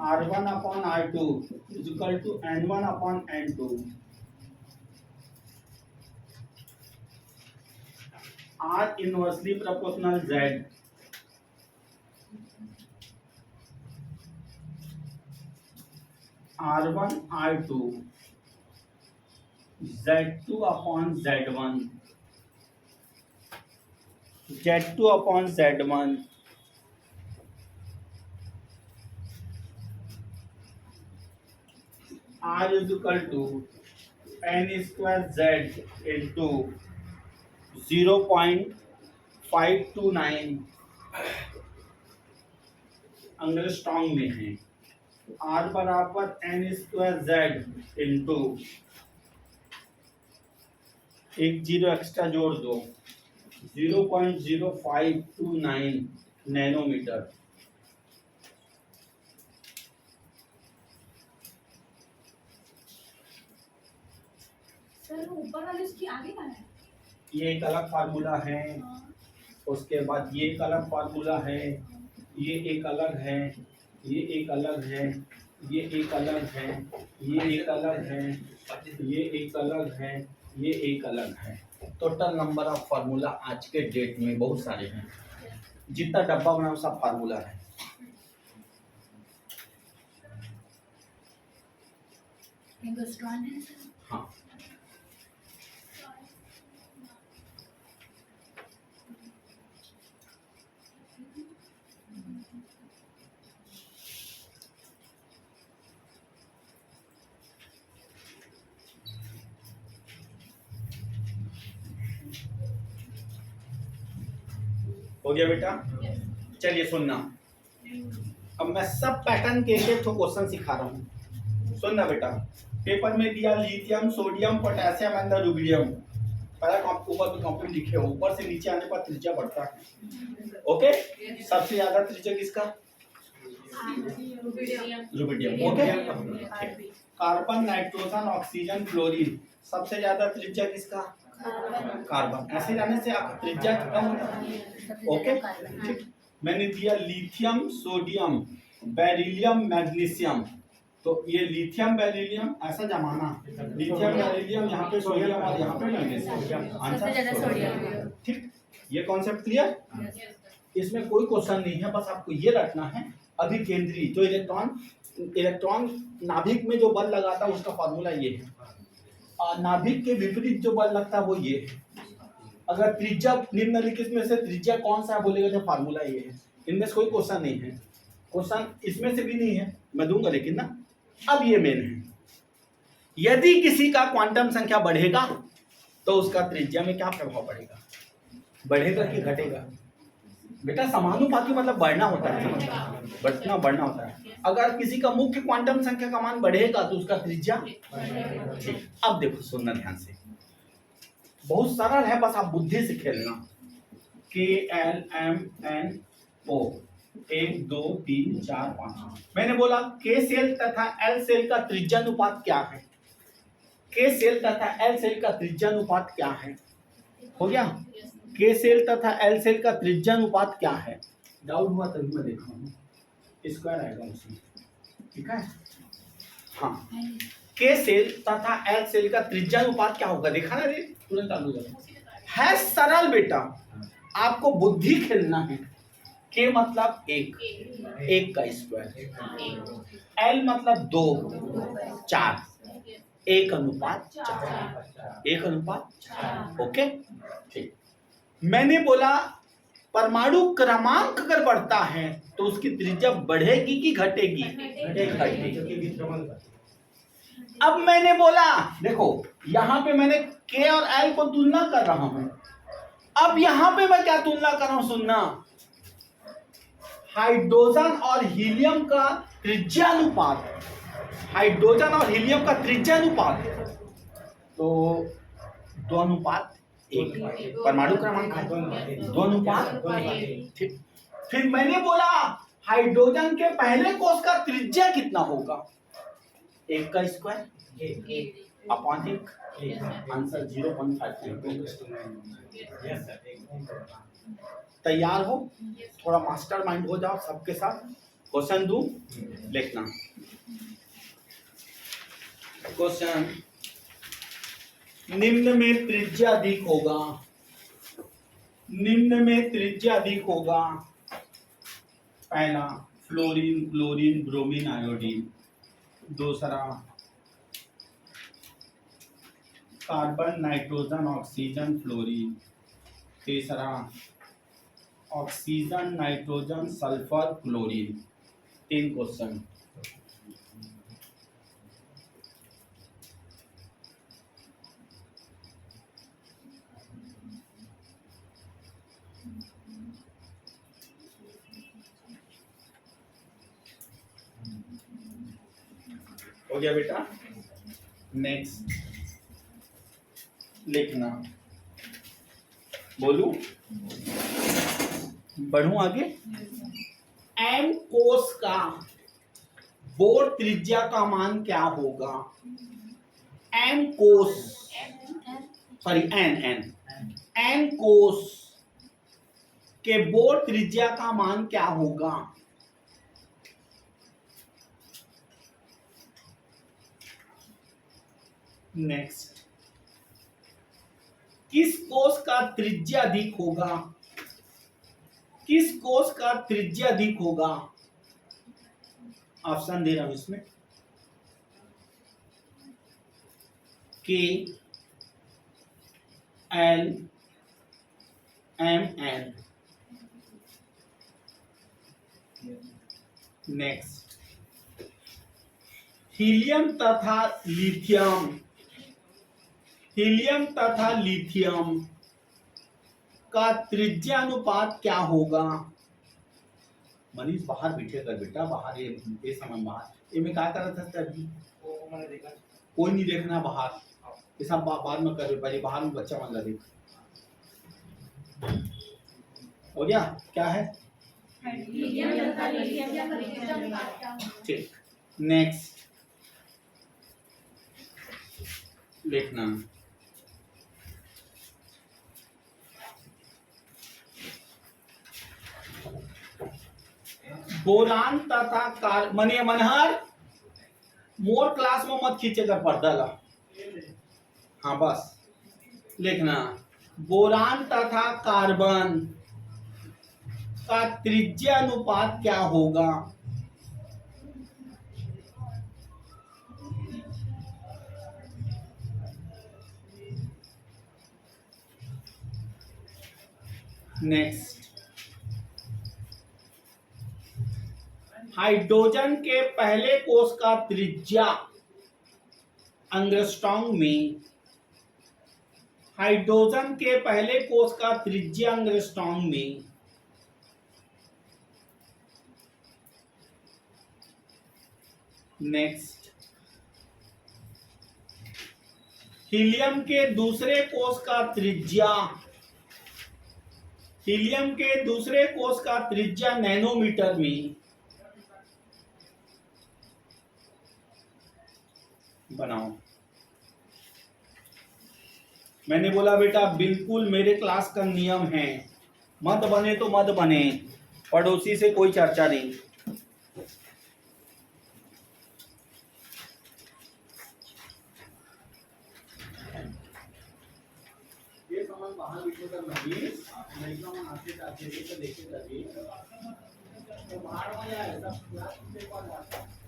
R1 upon R2 is equal to N1 upon N2। R inversely proportional Z, R1 R2, Z2 upon Z1, Z2 upon Z1, R is equal to N² Z into 0.529 angstrom में है। R बराबर N² Z into, एक zero extra जोड़ दो, 0.0529 nanometre. Sir वो ऊपर वाले उसकी आगे का है। ये एक अलग फार्मूला है, उसके बाद ये एक अलग फार्मूला है, ये एक अलग है, ये एक अलग है, ये एक अलग है, ये एक अलग है, ये एक अलग है, ये एक अलग है। टोटल नंबर ऑफ फार्मूला आज के डेट में बहुत सारे हैं, जितना डब्बा बना सब फार्मूला है। हिंदुस्तान है सर। हाँ, हो गया बेटा। चलिए सुनना, अब मैं सब पैटर्न के एक क्वेश्चन सिखा रहा हूँ। सुनना बेटा, पेपर में दिया lithium, sodium, potassium and rubidium. पहला ऊपर भी कॉपी लिखे हो, ऊपर से नीचे आने पर त्रिज्या बढ़ता है। ओके, सबसे ज्यादा त्रिज्या किसका? Rubidium. Okay, carbon, nitrogen, oxygen, fluorine, सबसे ज्यादा त्रिज्या किसका? कार्बन। ऐसे जाने से आप त्रिज्या कम होता है। ओके, ठीक। मैंने दिया लिथियम, सोडियम, बेरिलियम, मैग्नीशियम। तो ये लिथियम, बेरिलियम ऐसा जमाना, लिथियम, बेरिलियम, यहाँ पे सोडियम और यहाँ पे मैग्नीशियम। आंसर ठीक। ये कॉन्सेप्ट क्लियर? इसमें कोई क्वेश्चन नहीं है, बस आपको ये रखना है अभिकेंद्री जो इलेक्ट्रॉन नाभिक में जो बल लगाता है उसका फॉर्मूला ये है, और नाभिक के विपरीत जो बल लगता है वो ये है। अगर त्रिज्या निम्नलिखित में से त्रिज्या कौन सा बोलेगा तो फार्मूला ये है। इनमें से कोई क्वेश्चन नहीं है, क्वेश्चन इसमें से भी नहीं है, मैं दूंगा लेकिन ना। अब ये मेन है, यदि किसी का क्वांटम संख्या बढ़ेगा तो उसका त्रिज्या में क्या प्रभाव पड़ेगा? बढ़ेगा कि घटेगा? बेटा समानुपाती मतलब बढ़ना होता है, बढ़ना होता है। अगर किसी का मुख्य क्वांटम संख्या का मान बढ़ेगा तो उसका त्रिज्या ठीक। अब देखो, सुनना ध्यान से, बहुत सरल है, बस आप बुद्धि से खेलना। KLMNO 1 2 3 4 5। मैंने बोला K सेल तथा L सेल का त्रिज्यानुपात क्या है? K सेल तथा L सेल का त्रिज्यानुपात क्या है? हो गया। K सेल तथा L सेल का त्रिज्यानुपात क्या है? डाउट हुआ तभी मैं देखा हूँ, स्क्वायर आएगा उसमें, ठीक है। हाँ, K सेल तथा L सेल का त्रिज्यानुपात क्या होगा? देखा ना रे, तुरंत चालू है सरल बेटा, आपको बुद्धि खेलना है। K मतलब एक का स्क्वायर, L मतलब 2 4, 1:4। ओके, ठीक। मैंने बोला परमाणु क्रमांक अगर बढ़ता है तो उसकी त्रिज्या बढ़ेगी कि घटेगी? घटेगी। अब मैंने बोला, देखो यहां पे मैंने K और L को तुलना कर रहा हूं, अब यहां पे मैं क्या तुलना कर रहा हूं? सुनना, हाइड्रोजन और हीलियम का त्रिज्यानुपात, हाइड्रोजन और हीलियम का त्रिज्यानुपात तो 2:1, परमाणु क्रमांक है 2:1, ठीक। फिर मैंने बोला हाइड्रोजन के पहले कोष का त्रिज्या कितना होगा? 1 का स्क्वायर अपॉन 1, आंसर 0.5। तैयार हो? थोड़ा मास्टर माइंड हो जाओ सबके साथ। क्वेश्चन दूं, लिखना क्वेश्चन। निम्न में त्रिज्या अधिक होगा, निम्न में त्रिज्या अधिक होगा। पहला फ्लोरीन, क्लोरीन, ब्रोमीन, आयोडीन। दूसरा कार्बन, नाइट्रोजन, ऑक्सीजन, फ्लोरीन। तीसरा oxygen, nitrogen, sulphur, chlorine. 3 question. हो गया बेटा। नेक्स्ट लिखना, बोलू, बढ़ू आगे। एम कोस का बोर त्रिज्या का मान क्या होगा? एम कोस, सॉरी एन एन एन कोस के बोर त्रिज्या का मान क्या होगा? नेक्स्ट, किस कोस का त्रिज्या अधिक होगा? किस कोस का त्रिज्या अधिक होगा? ऑप्शन दे रहा हूं इसमें, K L M N. Next, helium तथा लिथियम, हीलियम तथा लिथियम का त्रिज्यानुपात क्या होगा? मनीष बाहर बैठे कर बेटा, बाहर ये समय बाहर ये मैं क्या कर रहा था अभी? कोई नहीं देखना बाहर, ये सब बाद में कर, पहले बाहर में बच्चा मन लगे। हो गया? क्या है? ठीक, नेक्स्ट लिखना, बोरान तथा कार मने मनहर मोर क्लास में मत खींचेगा पर्दा ला। हाँ बस लिखना, बोरान तथा कार्बन का त्रिज्या अनुपात क्या होगा? नेक्स्ट, हाइड्रोजन के पहले कोष का त्रिज्या एंगस्ट्रॉम में, हाइड्रोजन के पहले कोष का त्रिज्या एंगस्ट्रॉम में। नेक्स्ट, हीलियम के दूसरे कोष का त्रिज्या, हीलियम के दूसरे कोष का त्रिज्या नैनोमीटर में। बनाओ। मैंने बोला बेटा बिल्कुल मेरे क्लास का नियम है, मत बने तो मत बने, पड़ोसी से कोई चर्चा नहीं। ये सामान बाहर बिठे कर नहीं तो हम आते जाते तो देखे जाते तो बाहर हो जाए सब क्लास से कौन जाता है।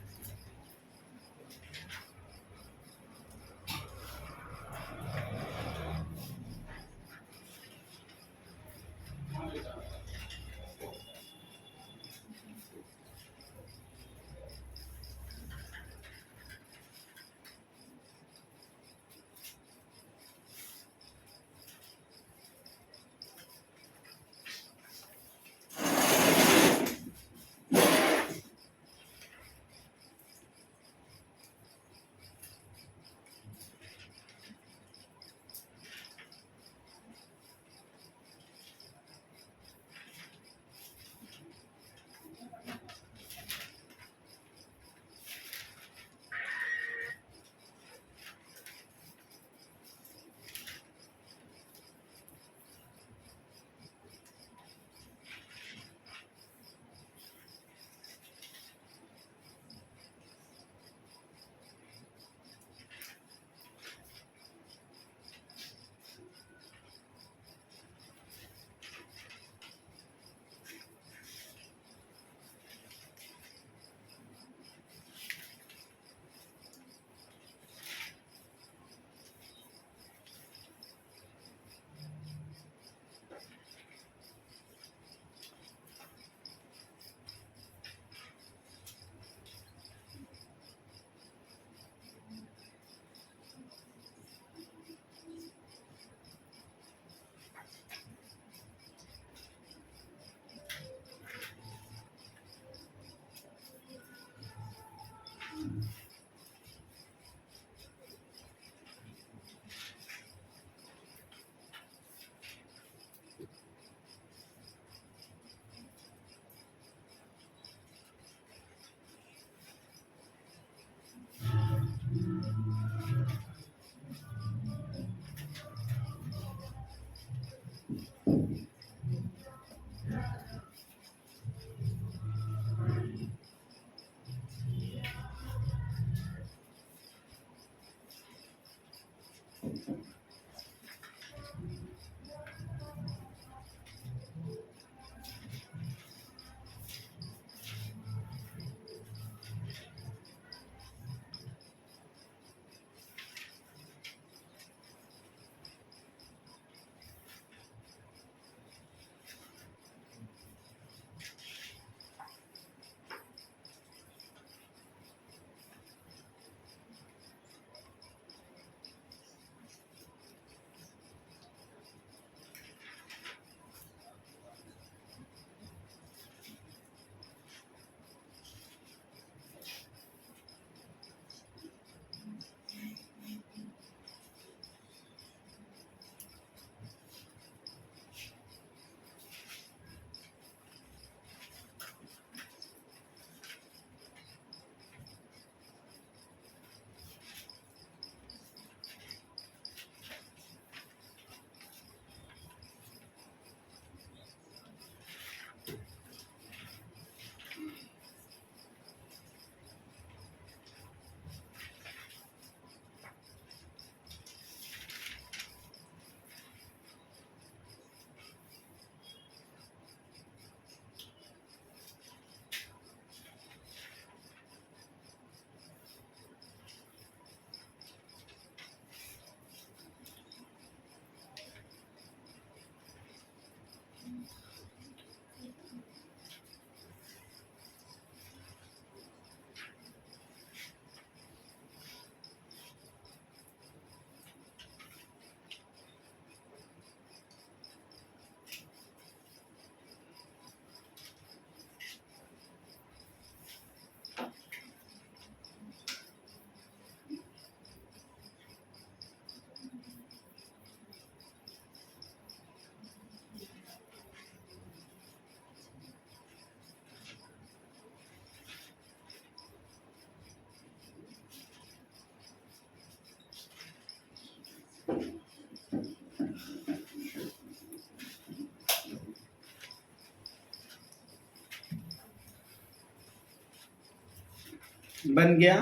बन गया।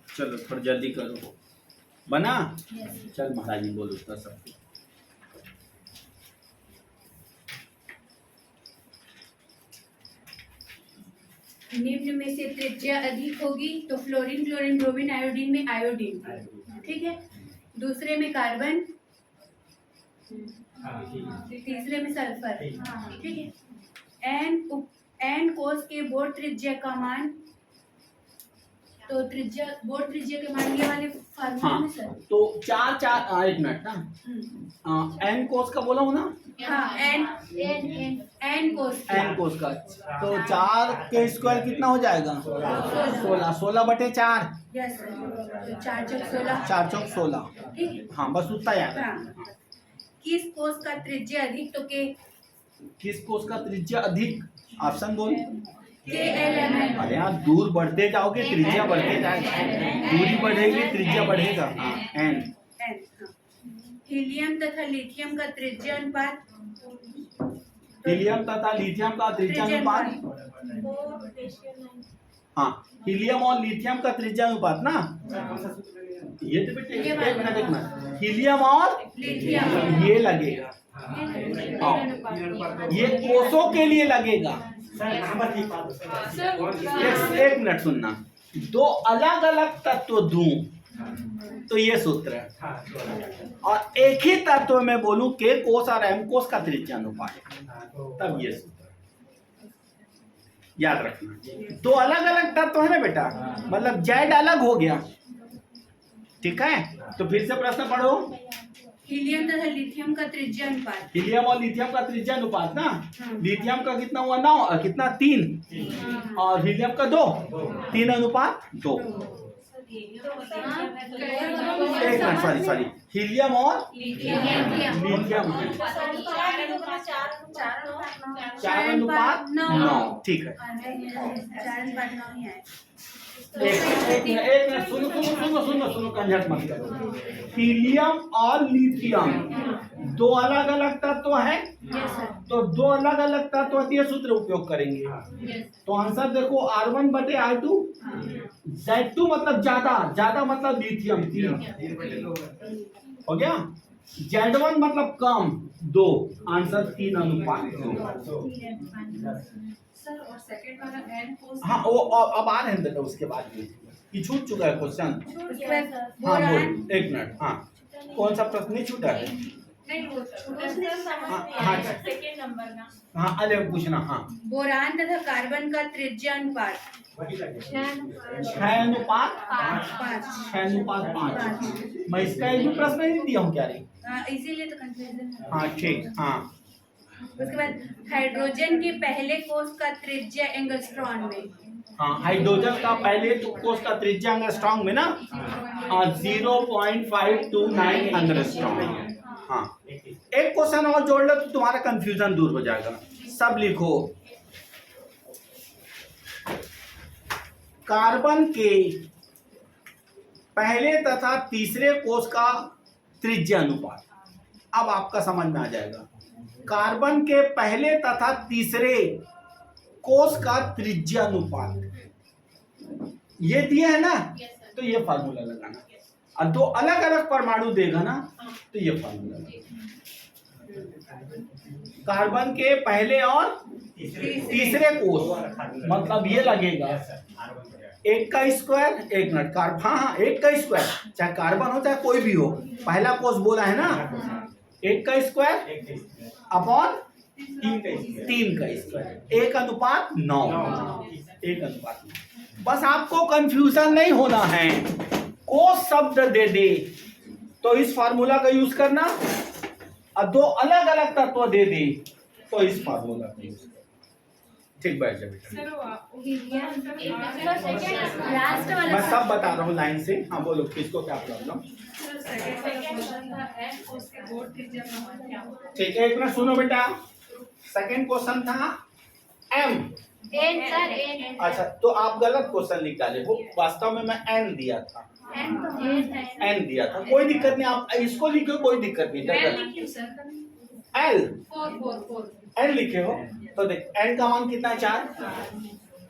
चलो थोड़ा जल्दी करो। बना? चल महाराज जी बोलो उतना सब। निम्न में से त्रिज्या अधिक होगी तो फ्लोरीन, क्लोरीन, ब्रोमीन, आयोडीन में आयोडीन, ठीक है। दूसरे में कार्बन, तीसरे में सल्फर, ठीक है। एन कोष के बोर्ड त्रिज्या का मान, तो त्रिज्या बोर्ड त्रिज्या के मान ये वाले फार्मूला हाँ में सर। तो चार एक मिनट ना, एन कोस का बोला हूँ ना, हाँ एन कोष एन कोस का। तो 4 के स्क्वायर कितना हो जाएगा? 16। 16/4, यस सर। तो 4 चौक 16, 4 चौक 16। ठीक है। हाँ बस उतना याद है। हाँ। किस कोष का त्रिज्या अधिक, तो के किस कोस का त्रिज्या अधिक? ऑप्शन बोल। KLMN। अरे यार दूर बढ़ते जाओगे त्रिज्या बढ़ते जाएगा, दूरी बढ़ेगी त्रिज्या बढ़ेगा। एन। एन, हाँ। हीलियम तथा लिथियम का त्रिज्या अनुपात, हीलियम तथा लिथियम का त्रिज्या अनुपात। हाँ हीलियम और लिथियम का त्रिज्या अनुपात ना, ये तो बेटे एक मिनट। हीलियम और लिथियम ये लगेगा, ये कोषों के लिए लगेगा। एक मिनट सुनना, दो अलग अलग तत्व दूं तो ये सूत्र है, और एक ही तत्व में बोलूं के कोष और एम कोष का त्रिज्या अनुपात, तब ये सूत्र याद रखना। दो अलग अलग तत्व है ना बेटा, मतलब जेड अलग हो गया, ठीक है। तो फिर से प्रश्न पढ़ो। हीलियम तथा लिथियम का त्रिज्या अनुपात, हीलियम और लिथियम का त्रिज्या अनुपात ना, लिथियम का कितना हुआ? 9, कितना? 3, और हीलियम का 2, 3:2। एक मिनट, सॉरी, हीलियम और लिथियम 4:9, ठीक है। 4:9 ही है। एक मिनट सुनो, कंजट मत करो। हीलियम और लिथियम दो अलग अलग तत्व है, तो दो अलग अलग तत्व के सूत्र उपयोग करेंगे। तो आंसर देखो, R1/R2, Z2 मतलब ज्यादा मतलब लिथियम 3 हो गया, Z1 मतलब कम 2, आंसर 3:2। सर और सेकंड वाला एन कोस, हाँ वो अब आ रहे हैं बेटा, उसके बाद ये छूट चुका है क्वेश्चन। हाँ बोरान, बोल, एक मिनट। हाँ कौन सा प्रश्न नहीं छूटा है? नहीं वो हाँ सेकंड नंबर ना, हाँ अरे पूछना। हाँ बोरान तथा कार्बन का त्रिज्या अनुपात 6:5। मैं इसका एक भी प्रश्न नहीं दिया हूँ क्या रे? इसीलिए तो कंफ्यूजन है। हाँ ठीक। हाँ उसके बाद हाइड्रोजन के पहले कोष का त्रिज्या एंगस्ट्रॉन में, हाँ हाइड्रोजन का पहले कोष का त्रिज्या एंगस्ट्रॉम में ना 0.529 एंगस्ट्रॉम। हाँ एक क्वेश्चन और जोड़ लो तो तुम्हारा कंफ्यूजन दूर हो जाएगा। सब लिखो, कार्बन के पहले तथा तीसरे कोष का त्रिज्या अनुपात। अब आपका समझ में आ जाएगा, कार्बन के पहले तथा तीसरे कोष का त्रिज्या अनुपात ये दिए है ना, तो ये फार्मूला लगाना। और दो अलग अलग परमाणु देगा ना, तो ये फार्मूला लगाना। कार्बन के पहले और तीसरे कोष मतलब ये लगेगा 1 का स्क्वायर, 1 मिनट, हाँ 1 का स्क्वायर, चाहे कार्बन हो चाहे कोई भी हो, पहला कोष बोला है ना, 1 का स्क्वायर अपॉन 3 का स्क्वायर, 1:9, 1:9। बस आपको कंफ्यूजन नहीं होना है, कोष शब्द दे दे तो इस फार्मूला का यूज करना, और दो अलग अलग तत्व दे दे तो इस फार्मूला का यूज करना। ठीक बैठ जाए बेटा, सर लास्ट वाला मैं सब बता रहा हूँ लाइन से। हाँ बोलो, किसको क्या प्रॉब्लम? सेकंड वाला क्वेश्चन था एन कोस के बोर्ड त्रिज्या का मान क्या होगा? ठीक है, एक मिनट सुनो बेटा। सेकंड क्वेश्चन था एम। एन सर एन अच्छा तो आप गलत क्वेश्चन लिख डाले, वो वास्तव में मैं एन दिया था, एन तो एन है एन दिया था। कोई दिक्कत नहीं, आप इसको लिखो, कोई दिक्कत नहीं। मैं डर लिखी सर, एल 4 एन लिखे हो तो देख एन का मान कितना है 4,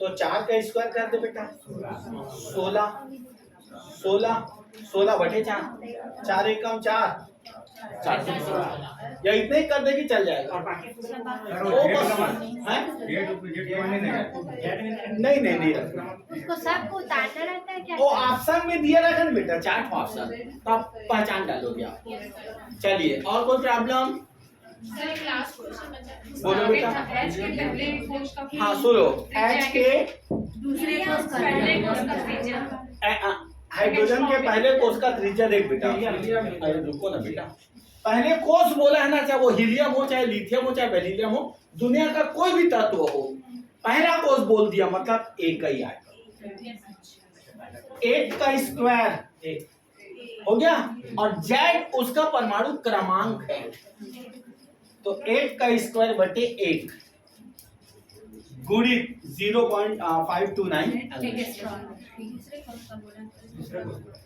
तो 4 का स्क्वायर कर दे बेटा 16 बटे 4, 4 एकम 4 या इतने ही कर दे कि चल जाएगा। वो बस हैं? नहीं रखना, उसको सबको उतारना रहता है क्या? वो ऑप्शन में दिया रहेगा ना बेटा, 4 ऑप्शन, तो आप पहचान डालोगे आप। चलिए और कोई प्रॉब्लम? सर एक लास्ट क्वेश्चन बचा। बोलो बेटा। एच के पहले कोष का हाँ सुनो, एच के दूसरे कोष का पहले कोष का त्रिज्या हाइड्रोजन के पहले कोष का त्रिज्या देख बेटा, अरे रुको ना बेटा, पहले कोष बोला है ना, चाहे वो हीलियम हो, चाहे लिथियम हो, चाहे बेरिलियम हो, दुनिया का कोई भी तत्व हो, पहला कोष बोल दिया मतलब एक ही आएगा। 8 का स्क्वायर हो गया, और जेड उसका परमाणु क्रमांक है, तो 8 का स्क्वायर बटे 1 गुणित 0.529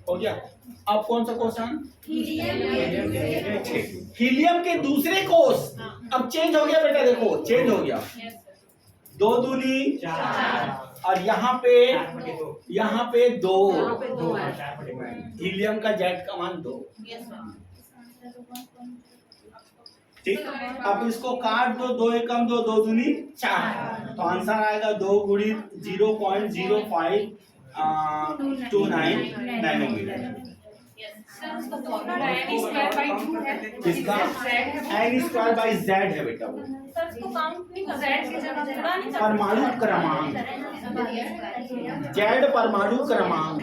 हो गया। अब कौन सा क्वेश्चन? हीलियम के दूसरे कोष, अब चेंज हो गया बेटा, देखो चेंज हो गया, 2 दूनी 4 और यहाँ पे 2, हीलियम का जेड का मान 2, ठीक। अब इसको काट दो, 2 एकम 2, 2 दूनी 4, तो आंसर आएगा 2 गुणित 0.0529 नैनोमीटर। सर उसका फॉर्मूला n स्क्वायर बाय 2 है। किसका? n स्क्वायर बाई जेड है बेटा, वो सर उसको काउंट नहीं कर z की जगह पूरा नहीं कर परमाणु क्रमांक, जेड परमाणु क्रमांक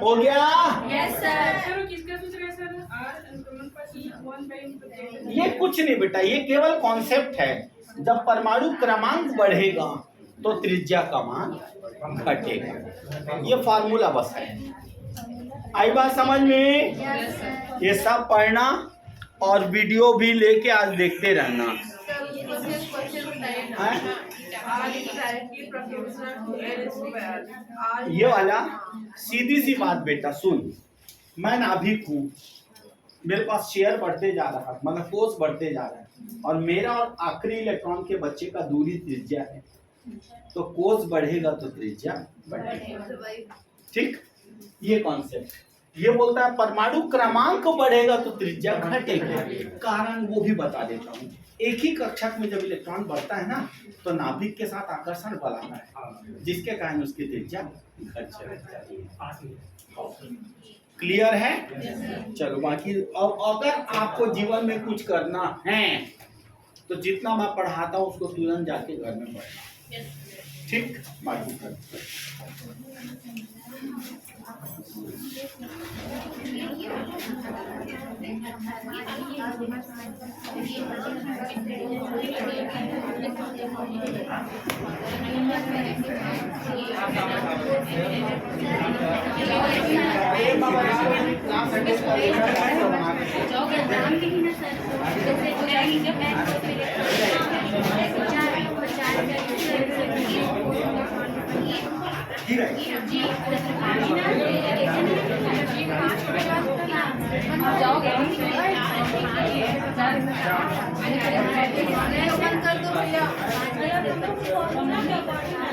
हो गया। Yes sir. सर किसका पूछ रहे हैं सर? r इंक्रीमेंट पर e1 बाय ये कुछ नहीं बेटा, ये केवल कॉन्सेप्ट है, जब परमाणु क्रमांक बढ़ेगा तो त्रिज्या का मान घटेगा, ये फार्मूला बस है। आई बात समझ में? ये सब पढ़ना और वीडियो भी लेके आज देखते रहना है? ये वाला सीधी सी बात बेटा, सुन, मैं नाभिक हूँ, मेरे पास शेयर बढ़ते जा रहा है, मतलब कोष बढ़ते जा रहा है, और मेरा और आखिरी इलेक्ट्रॉन के बच्चे का दूरी त्रिज्या है, तो कोष बढ़ेगा तो त्रिज्या बढ़ेगा, ठीक। ये कॉन्सेप्ट, ये बोलता है परमाणु क्रमांक बढ़ेगा तो त्रिज्या घटेगा, कारण वो भी बता देता हूँ। एक ही कक्षक में जब इलेक्ट्रॉन बढ़ता है ना, तो नाभिक के साथ आकर्षण बल आता है, जिसके कारण उसकी त्रिज्या घट जाती है। क्लियर है? चलो बाकी, अब अगर आपको जीवन में कुछ करना है तो जितना मैं पढ़ाता हूँ उसको तुरंत जाके घर में पढ़ना, ठीक। बाकी कर ठीक है। जाओगे